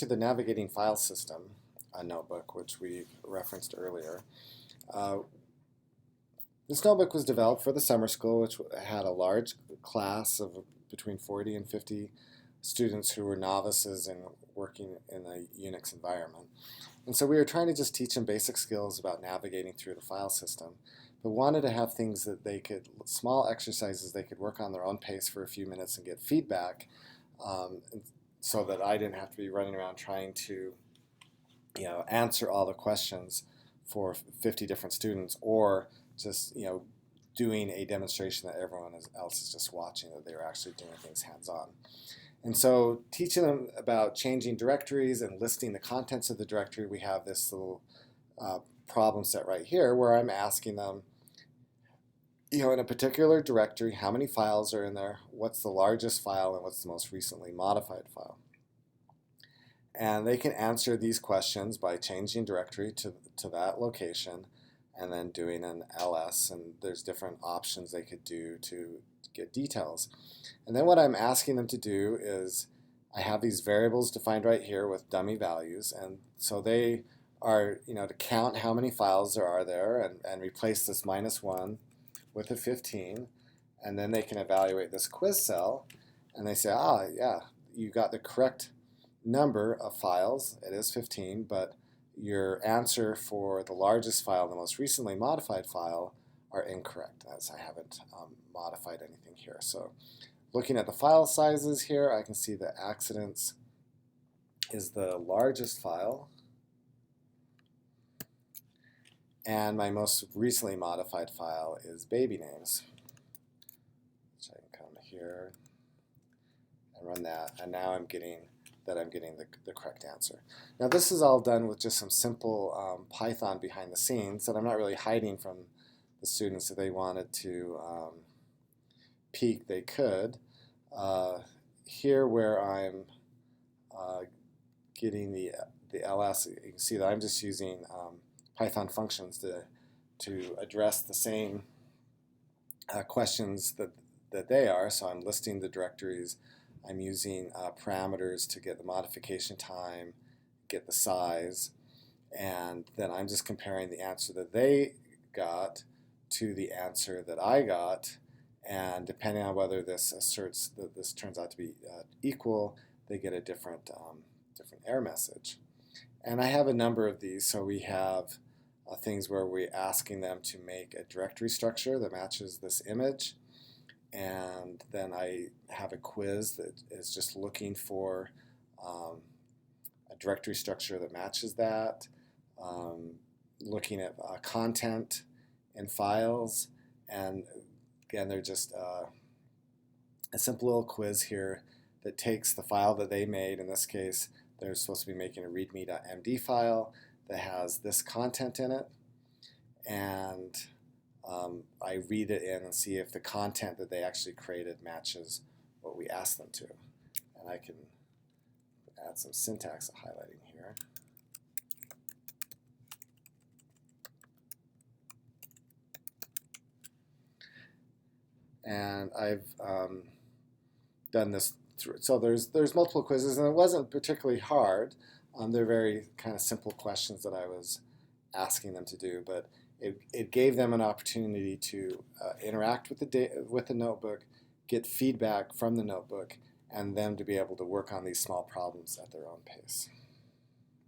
to the Navigating File System notebook, which we referenced earlier. This notebook was developed for the summer school, which had a large class of between 40 and 50 students who were novices in working in a Unix environment. And so we were trying to just teach them basic skills about navigating through the file system, but wanted to have things that they could, small exercises they could work on their own pace for a few minutes and get feedback, so that I didn't have to be running around trying to answer all the questions for 50 different students, or just doing a demonstration that everyone else is just watching, that they're actually doing things hands-on. And so teaching them about changing directories and listing the contents of the directory, we have this little problem set right here where I'm asking them, in a particular directory, how many files are in there, what's the largest file, and what's the most recently modified file. And they can answer these questions by changing directory to that location and then doing an ls, and there's different options they could do to get details. And then what I'm asking them to do is, I have these variables defined right here with dummy values, and so they are to count how many files there are there and replace this -1 with a 15, and then they can evaluate this quiz cell, and they say, yeah, you got the correct number of files, it is 15, but your answer for the largest file and the most recently modified file are incorrect, as I haven't modified anything here. So looking at the file sizes here, I can see that accidents is the largest file, and my most recently modified file is baby names. So I can come here and run that, and now I'm getting the correct answer. Now this is all done with just some simple Python behind the scenes that I'm not really hiding from the students. If they wanted to peek, they could. Here where I'm getting the ls, you can see that I'm just using Python functions to address the same questions that they are. So I'm listing the directories. I'm using parameters to get the modification time, get the size, and then I'm just comparing the answer that they got to the answer that I got, and depending on whether this asserts that this turns out to be equal, they get a different error message. And I have a number of these. So we have things where we're asking them to make a directory structure that matches this image, and then I have a quiz that is just looking for a directory structure that matches that, looking at content in files, and again, they're just a simple little quiz here that takes the file that they made. In this case, they're supposed to be making a readme.md file that has this content in it, and I read it in and see if the content that they actually created matches what we asked them to. And I can add some syntax highlighting here. And I've done this through. So there's multiple quizzes, and it wasn't particularly hard. They're very kind of simple questions that I was asking them to do, but it gave them an opportunity to interact with the notebook, get feedback from the notebook, and them to be able to work on these small problems at their own pace.